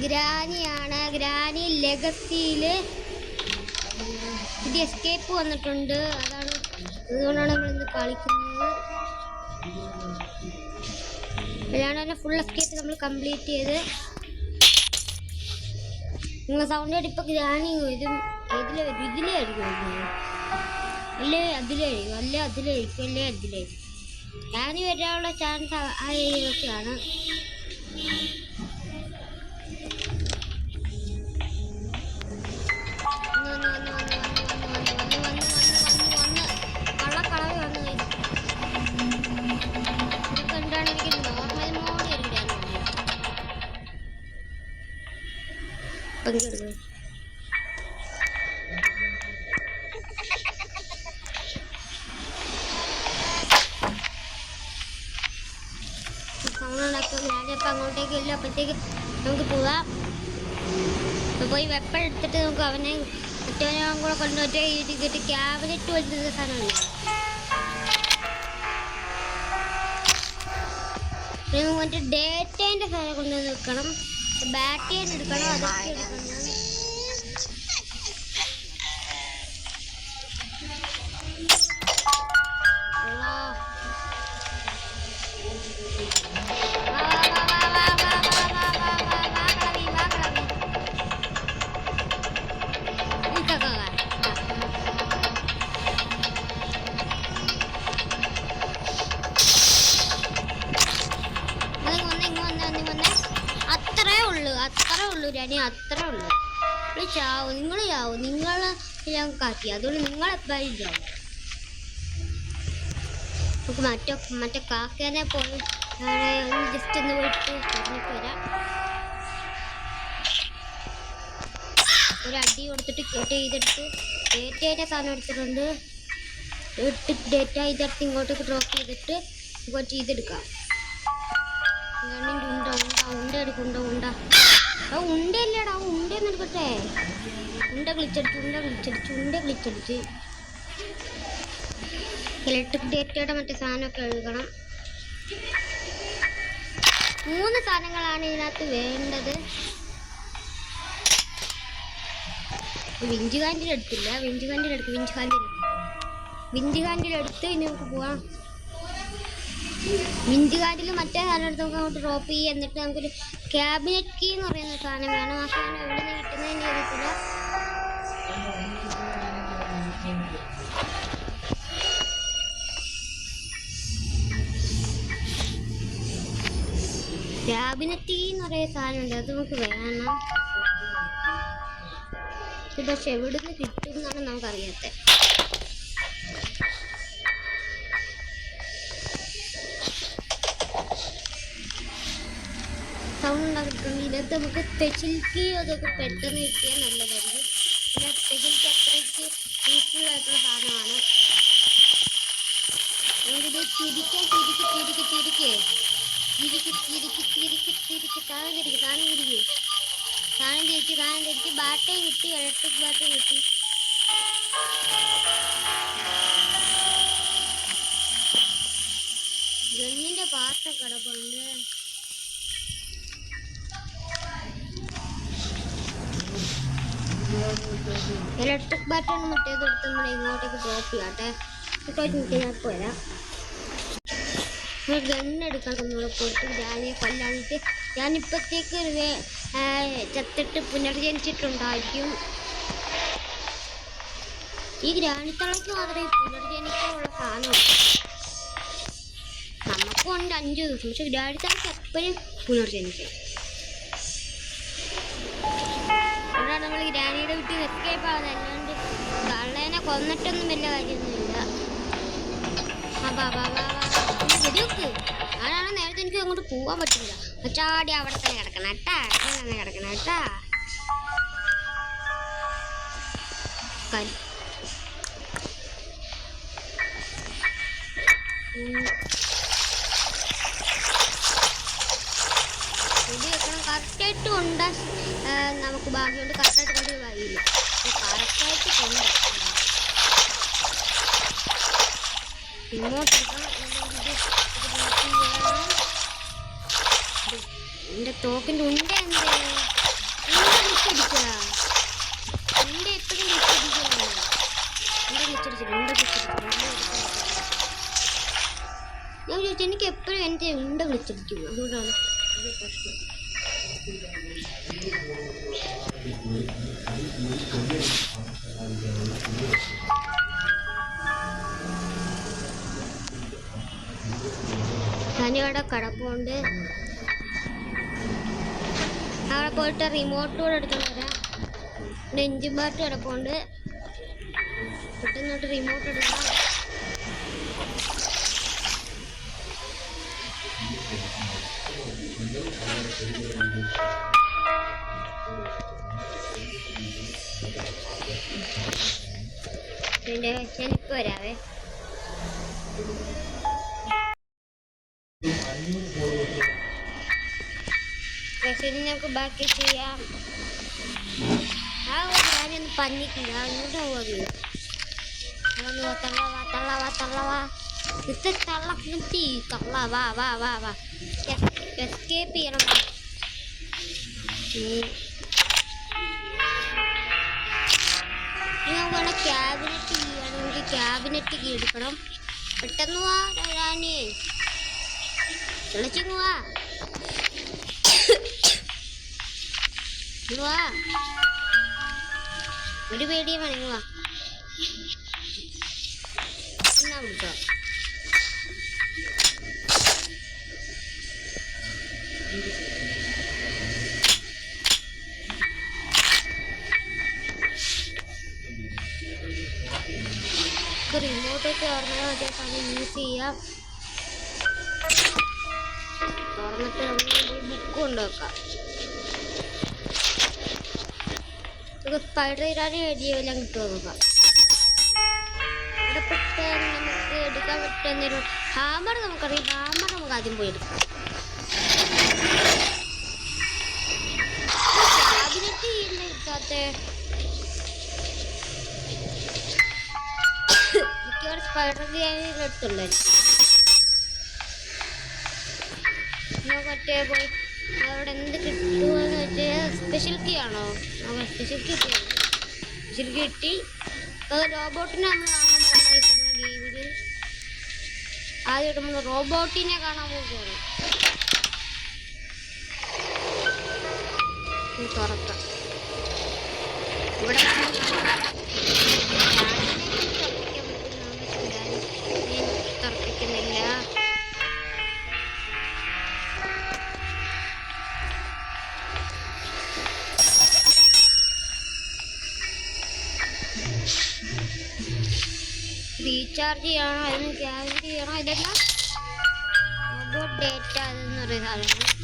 ഗ്രാനിയാണ്. Granny ലെഗസിയില് ഇത് escape വന്നിട്ടുണ്ട്. അതുകൊണ്ടാണ് നമ്മൾ ഇന്ന് കളിക്കുന്നത്. അതാണ് ഫുൾ എസ്കേപ്പ് നമ്മൾ കംപ്ലീറ്റ് ചെയ്ത്. നിങ്ങൾ സൗണ്ട് കേട്ട് ഇപ്പൊ ഗ്രാനി ഇതിലായിരിക്കും അല്ലേ അതിലായിരിക്കും. ഗ്രാനി വരാനുള്ള ചാൻസ് ആ ഏരിയയിലൊക്കെയാണ്. പങ്കെടുക്കുക ഞാനിപ്പോൾ അങ്ങോട്ടേക്ക് ഇല്ല. അപ്പോഴത്തേക്ക് നമുക്ക് പോവാം. പോയി വെപ്പൺ എടുത്തിട്ട് നമുക്ക് അവനെ മറ്റവനെ കൂടെ കൊണ്ടുപോയിട്ട് ഇടിക്കിട്ട് ക്യാബിനറ്റ് വരുന്ന സാധനമല്ല. മറ്റേ ഡേറ്റേൻ്റെ സാധനം കൊണ്ടുവന്ന് വെക്കണം. ബാറ്ററി എടുക്കണം. അതൊക്കെ എടുക്കണം. അത്രേ ഉള്ളൂ. ചാവും, നിങ്ങൾ ചാവും. നിങ്ങൾ ഞാൻ കാട്ടി, അതുകൊണ്ട് നിങ്ങളെപ്പോഴും ചാവും. നമുക്ക് മറ്റേ കാക്കേനെ പോയി ജസ്റ്റ് ഒന്ന് പോയിട്ട് പറഞ്ഞിട്ട് വരാം. ഒരടി കൊടുത്തിട്ട് ചെയ്തെടുത്ത് ഡേറ്റയുടെ സാധനം എടുത്തിട്ടുണ്ട്. ഡേറ്റ ഇതെടുത്ത് ഇങ്ങോട്ടേക്ക് ഡ്രോപ്പ് ചെയ്തിട്ട് ഇങ്ങോട്ട് ചെയ്തെടുക്കാം. ഉണ്ട എടുക്കുണ്ടോ ഉണ്ടല്ലേടാ. ഉണ്ടെന്ന് എടുക്കട്ടെ. ഉണ്ട ഗ്ലിച്ചടിച്ച് ഇലക്ട്രിക് ഡേറ്റയുടെ മറ്റേ സാധനമൊക്കെ എഴുതണം. 3 സാധനങ്ങളാണ് ഇതിനകത്ത് വേണ്ടത്. വിഞ്ച് കാൻഡിൽ എടുത്തില്ല. വിഞ്ച് കാൻഡിൽ എടുത്ത് ഇനി നമുക്ക് പോവാം. വിഞ്ച് കാൻഡിൽ മറ്റേ സാധനം എടുത്ത് നമുക്ക് അങ്ങോട്ട് ഡ്രോപ്പ് ചെയ്യുക. എന്നിട്ട് നമുക്കൊരു ക്യാബിനറ്റ് കീ എന്ന് പറയുന്ന സാധനം വേണം. ആ സാധനം എവിടെ നിന്ന് കിട്ടുന്നതെന്ന് അറിയത്തില്ല. ക്യാബിനറ്റ് കീ എന്ന് പറയുന്ന സാധനം ഉണ്ട്. അത് നമുക്ക് വേണം. പക്ഷെ എവിടെ നിന്ന് കിട്ടും എന്നാണ് നമുക്കറിയാത്തത്. സൗണ്ട് ഉണ്ടാക്കിയിട്ടുണ്ട്. ഇതിനകത്ത് നമുക്ക് സ്പെഷ്യൽ കീ അതൊക്കെ പെട്ടെന്ന് കിട്ടിയാൽ നല്ലതായിരിക്കും. പിന്നെ സ്പെഷ്യൽ കീ അത്രയ്ക്ക് യൂസ്ഫുൾ ആയിട്ടുള്ള സാധനമാണ്. നമുക്കിത് തിരിക്ക് സാധനം തിരിച്ച് ബാറ്റയും കിട്ടി. ഇലക്ട്രിക് ബാറ്റയും കിട്ടി. ഗണ്ണിൻ്റെ പാർട്ട് കിടപ്പുണ്ട്. ഇലക്ട്രിക് ബാറ്ററി മറ്റേതെടുത്ത് നമ്മൾ ഇങ്ങോട്ടേക്ക് ഡ്രോപ്പ് ചെയ്യാട്ടെ. ഞാൻ പോരാ. ഗണ്ണെടുക്കണം. നമ്മളെ കൊടുത്ത് ഗ്രാനിയെ കൊല്ലാനിട്ട് ഞാനിപ്പോഴത്തേക്ക് ചത്തിട്ട് പുനർജനിച്ചിട്ടുണ്ടായിരിക്കും. ഈ ഗ്രാനിത്തളയ്ക്ക് മാത്രമേ പുനർജനിക്കാനുള്ള സാധനമുള്ളൂ. നമുക്കും ഉണ്ട് 5 ദിവസം. പക്ഷെ ഗ്രാനിത്തളയ്ക്ക് എപ്പോഴും പുനർജനിക്കും. അതുകൊണ്ടാണ് നമ്മൾ ഗ്രാനിയുടെ വീട്ടിൽ എസ്കേപ്പ് ആവുന്നത്. അല്ലാണ്ട് കള്ളേനെ കൊന്നിട്ടൊന്നും വലിയ കാര്യമൊന്നുമില്ല. വെടിവെക്ക്. അതാണ് നേരത്തെ എനിക്ക് അങ്ങോട്ട് പോകാൻ പറ്റില്ല. ചാടി അവിടെ തന്നെ കിടക്കണം കേട്ടാ. വെടിവെക്കണം. കറക്റ്റായിട്ട് കൊണ്ട് നമുക്ക് ഭാഗ്യമുണ്ട്. കറക്റ്റായിട്ട് കൊണ്ട് കഴിയില്ല. കറക്റ്റായിട്ട് കൊണ്ട് ഇങ്ങോട്ടെടുക്കണം. എൻ്റെ തോക്കിൻ്റെ ഉണ്ട എന്തേ മറ്റേ ഉണ്ട വിളിച്ചിരിക്കും, അതുകൊണ്ടാണ് പ്രശ്നം. ഞാനിവിടെ കിടപ്പുണ്ട്. അവിടെ പോയിട്ട് റിമോട്ട് കൂടെ എടുത്തോണ്ട് വരാം. പിന്നെ എഞ്ചിൻ ബാറ്റ് കിടപ്പുണ്ട്, പെട്ടെന്നോട്ട് റിമോട്ട് എടുക്കാം. ഞാനിപ്പോ വരാവേ. ശരി, ഞങ്ങൾക്ക് ബാക്കി ചെയ്യാം. ഞാനൊന്ന് പഞ്ഞിക്കില്ല, അങ്ങോട്ട് പോവുക. തള്ളവാ തള്ളവാ തള്ളവാ, ഇത് തള്ളി തള്ളവാ വാ വാ വാ. എസ്കേപ്പ് ചെയ്യണം. ഞങ്ങളെ ക്യാബിനറ്റ് ചെയ്യണമെങ്കിൽ ക്യാബിനറ്റ് കീ എടുക്കണം. പെട്ടെന്ന് വാ, ഞാന് വിളിച്ചിങ്ങ് വാ. വാ, ഒരു പേടിയും വേണമെങ്കിൽ വാ. എന്നാ വിളിച്ചോ. റിമോട്ടൊക്കെ തുറന്നാൽ മറ്റേ സാധനം യൂസ് ചെയ്യാം. തുറന്നിട്ട് നമുക്ക് ബുക്ക് കൊണ്ടുവെക്കാം. സ്പൈഡർ ഇടാനും എഴുതിയെല്ലാം കിട്ടുമോ നോക്കാം. ഇവിടെ പെട്ടെന്ന് നമുക്ക് എടുക്കാൻ പറ്റുന്ന ഹാമർ നമുക്കറിയാം. ഹാമർ നമുക്ക് ആദ്യം പോയി എടുക്കാം. ക്യാബിനറ്റ് ചെയ്യുന്ന കിട്ടാത്ത മിക്കവാറും സ്പൈഡർ എടുത്തുണ്ടായിരിക്കും. മറ്റേ പോയി അവിടെ എന്ത് കിട്ടുമെന്ന് വെച്ചാൽ സ്പെഷ്യൽ കീ ആണോ? സ്പെഷ്യൽ കീ സ്പെഷ്യൽ കീ കിട്ടി. റോബോട്ടിനെ നമ്മൾ കാണാൻ പോകുന്ന ഗെയിമിൽ ആദ്യമായിട്ട് നമ്മൾ റോബോട്ടിനെ കാണാൻ പോകുകയാണ്. തുറക്കാം. ഇവിടെ തുറപ്പിക്കുന്നില്ല. റീചാർജ് ചെയ്യണോ, അതിന് ക്യാബിനറ്റ് ചെയ്യണോ, ഇതെല്ലാം റോബോട്ട് ഡേറ്റ അതെന്ന് പറയുന്ന സാധനമാണ്.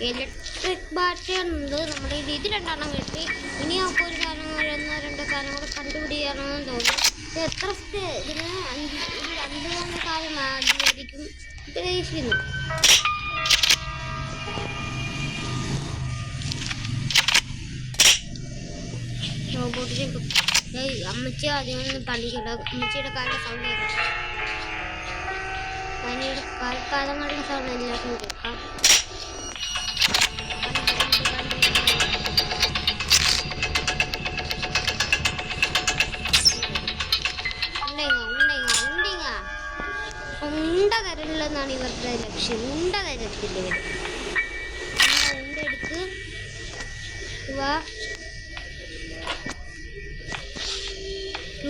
ഇലക്ട്രിക് ബാറ്ററി ഉണ്ട് നമ്മുടെ ഇത് രണ്ടെണ്ണം കിട്ടി. ഇനി നമുക്ക് ഒരു സാധനം ഒന്നോ രണ്ടോ സാധനം കൂടെ കണ്ടുപിടിക്കണമെന്ന് തോന്നി. ഇത് എത്ര ഇതിന് 2-3 കാലം ആദ്യമായിരിക്കും പ്രതീക്ഷിക്കുന്നു. റോബോട്ടിനെ അമ്മച്ചി ആദ്യമൊന്നും പണിക്കില്ല. അമ്മച്ചിയുടെ കാലിൻ്റെ സൗണ്ട് കേൾക്കാം. പനിയുടെ കാൽപാദങ്ങളുടെ സൗണ്ട് എല്ലാവർക്കും കേൾക്കാം. ഉണ്ട തരലെന്നാണ് ഇവരുടെ ലക്ഷ്യം. ഉണ്ട തരത്തില്ല ഇവർ. ഉണ്ട എടുത്ത്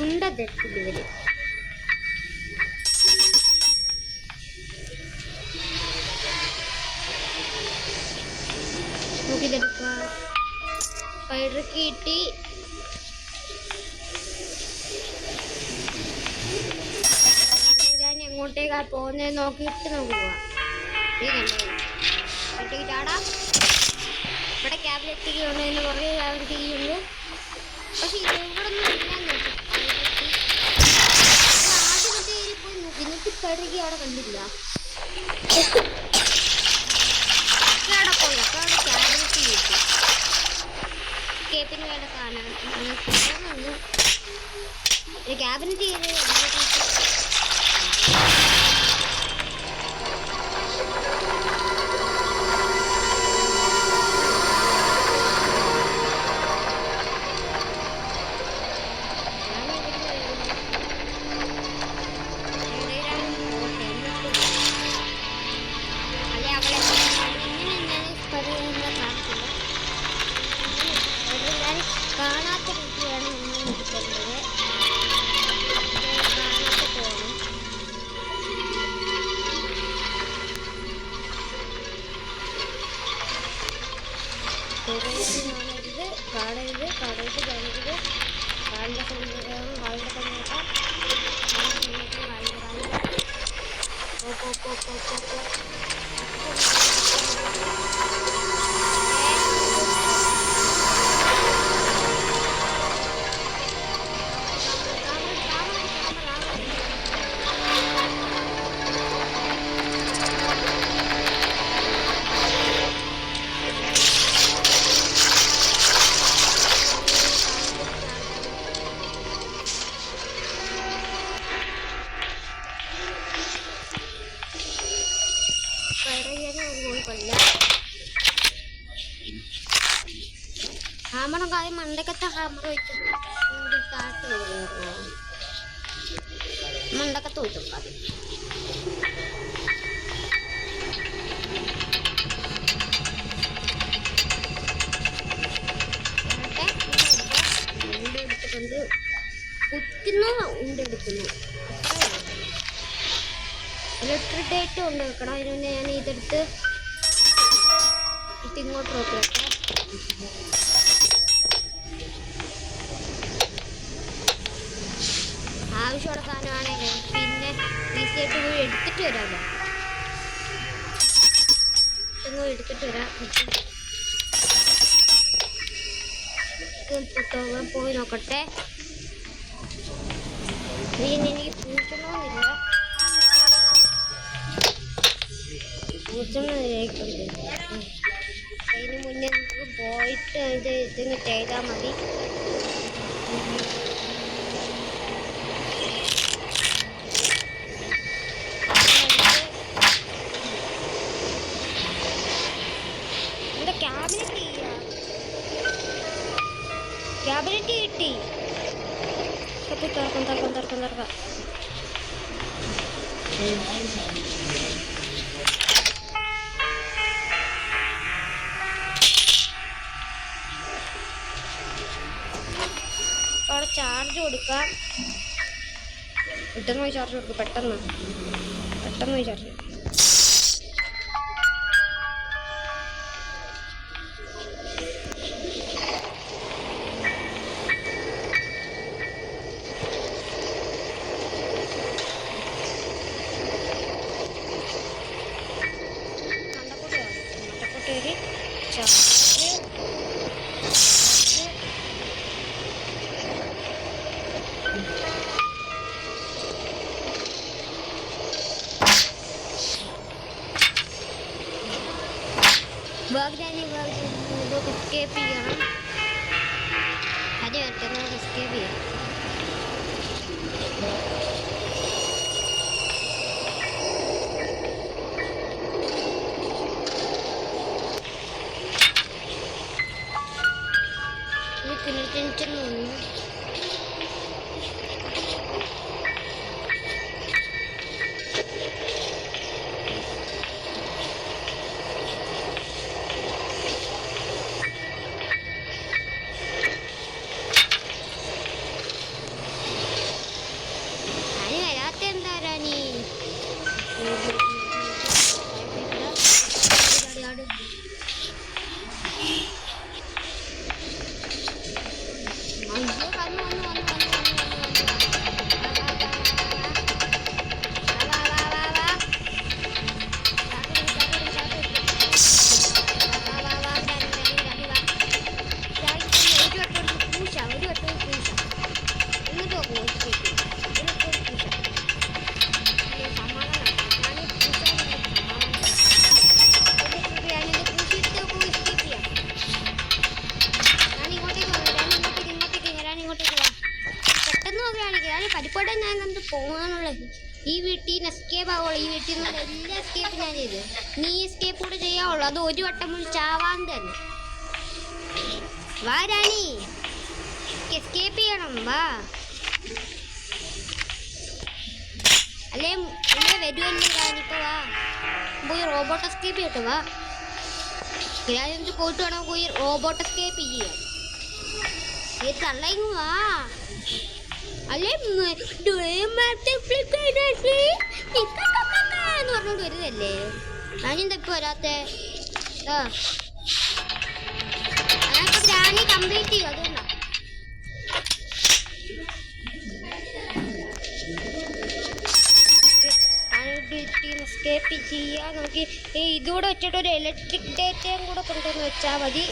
ഉണ്ട തരത്തില്ല ഇവര്. നമുക്കിതെടുക്കാം. സ്പൈഡർ കിട്ടി. എങ്ങോട്ടേക്കാ പോകുന്നത് നോക്കിയിട്ട് നമുക്ക് പോവാം. ഈ കണ്ടോ ചാടാം. ഇവിടെ ക്യാബിനറ്റ് കീ ഉണ്ട്, ഇതിന് കുറേ ക്യാബിനറ്റ് കീ ഉണ്ട്. പക്ഷെ ഇത് ഇവിടെ ഒന്നും ഇല്ലാന്ന് നോക്കി. ആദ്യം മറ്റേ ഏരിയ പോയി നോക്കി, എന്നിട്ട് സ്പൈഡർ കീ അവിടെ കണ്ടില്ല. അവിടെ പോയി അപ്പോൾ അവിടെ ക്യാബിനറ്റ് കീ കിട്ടി. കേപ്പിന് വേണ്ട സാധനം ക്യാബിനറ്റ് ചെയ്ത് ഹാമറും കാര്യം മണ്ടക്കത്തെ ഹാമർ വെച്ചു മണ്ടക്കത്ത് വെച്ചു ഉണ്ടെടുത്തിട്ടുണ്ട് കുത്തുന്നു ഉണ്ടെടുക്കുന്നു ഇലക്ട്രിക് ഡേറ്റ് കൊണ്ട് വെക്കണം. അതിന് മുന്നേ ഞാൻ ഇതെടുത്ത് ഇങ്ങോട്ട് നോക്കട്ടെ. ആവശ്യമുള്ള സാധനമാണെങ്കിൽ പിന്നെ ഈസിയായിട്ട് പോയി എടുത്തിട്ട് വരാമല്ലോ. എടുത്തിട്ട് വരാം. പോയി നോക്കട്ടെ. എനിക്ക് പൂച്ചണമെന്നില്ല. അതിന് മുന്നേ നമുക്ക് പോയിട്ട് ഇതിന് ചെയ്താൽ മതി. എന്താ ക്യാബിനറ്റ് കിട്ടി. തുറക്കാം. അവിടെ ചാർജ് കൊടുക്കാം. പെട്ടെന്ന് പോയി ചാർജ് കൊടുക്കും. പെട്ടെന്ന് പോയി ചാർജ് കൊടുക്കും. എസ്കേപ്പ് ചെയ്യണം. അത് പറ്റുന്നത് എസ്കേപ്പ് ചെയ്യാം. പിന്നെ ടെൻഷൻ വന്നു. പരിപ്പോടെ ഞാൻ എന്ത് പോകാനുള്ളത്. ഈ വീട്ടിൽ നിന്ന് എസ്കേപ്പ് ആവുള്ളൂ. ഈ വീട്ടിൽ നിന്ന് എല്ലാ എസ്കേപ്പും ഞാൻ ചെയ്തു. നീ എസ്കേപ്പ് കൂടെ ചെയ്യാവുള്ളൂ. അത് ഒരു വട്ടം മുൻ ചാവാൻ തന്നെ. വാ രാണി, എസ്കേപ്പ് ചെയ്യണം. വാ, അല്ലേ വരുമല്ലേ രാണിപ്പോ. വാ, പോയി റോബോട്ട് എസ്കേപ്പ് ചെയ്യട്ടെ. വാ, ഞാനെന്ത് പോയിട്ട് വേണം പോയി റോബോട്ട് എസ്കേപ്പ് ചെയ്യാൻ. ഈ തള്ളയും വാ. അല്ലേ പറഞ്ഞോണ്ട് വരുന്നല്ലേ. ഞാനെന്താ ഇപ്പൊ വരാത്തെ? ഞാനിപ്പോ ഗ്രാനി കംപ്ലീറ്റ് ചെയ്യും. അതുകൊണ്ടാ എസ്കേപ്പ് ചെയ്യാം. നമുക്ക് ഈ ഇതുകൂടെ വെച്ചിട്ട് ഒരു ഇലക്ട്രിക് ഡേറ്റയും കൂടെ കൊണ്ടുവന്ന് വെച്ചാൽ മതി.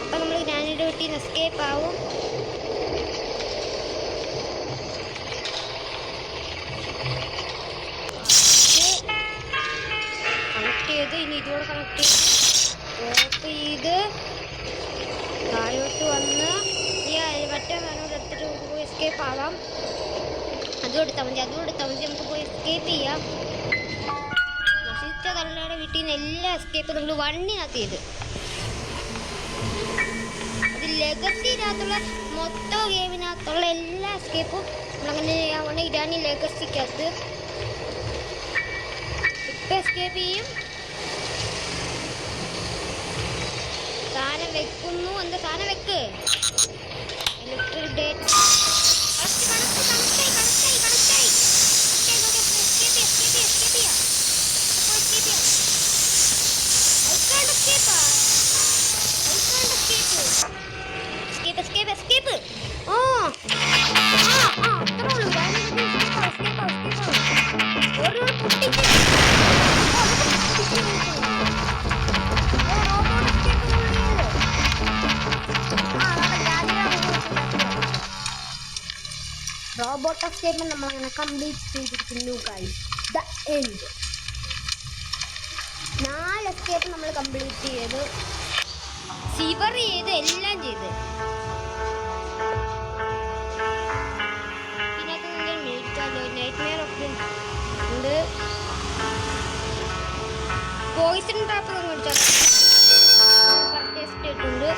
അപ്പം നമ്മൾ ഗ്രാനൈറ്റ് വീട്ടിൽ നിന്ന് എസ്കേപ്പ് ആവും. കണക്ട് ചെയ്ത് ഇനി ഇതുകൂടെ കണക്ട് ചെയ്ത് ഓഫ് ചെയ്ത് താഴോട്ട് വന്ന് ഈ മറ്റേ സാധനം എടുത്തിട്ട് നമുക്ക് പോയി എസ്കേപ്പ് ആവാം. അതും എടുത്താൽ മതി നമുക്ക് പോയി എസ്കേപ്പ് ചെയ്യാം. നശിച്ച തള്ളയുടെ വീട്ടിൽ നിന്ന് എല്ലാ എസ്കേപ്പും നമ്മൾ വണ്ണിനകത്ത് ചെയ്ത് അത് ലെഗസിനകത്തുള്ള മൊത്തം ഗെയിമിനകത്തുള്ള എല്ലാ എസ്കേപ്പും നമ്മളങ്ങനെ ചെയ്യാൻ ഇതാണ് ലെഗസിക്കകത്ത്. ഇപ്പം എസ്കേപ്പ് ചെയ്യും. സാധനം വെക്കുന്നു. എന്താ സാധനം വെക്ക്. ഇലക്ട്രിക് ഡേറ്റ് റോബോട്ട് എസ്കേപ്പ് നമ്മളങ്ങനെ കംപ്ലീറ്റ് ചെയ്തിരിക്കുന്നു ഗൈസ്. The end. 4 എസ്കേപ്പ് നമ്മൾ കംപ്ലീറ്റ് ചെയ്ത് സിവർ ചെയ്ത് എല്ലാം ചെയ്ത് നൈറ്റ്മെയർ ഒക്കെ ഉണ്ട്. പോയിസൺ ട്രാപ്പ് ടെസ്റ്റ് ഇട്ടുണ്ട്.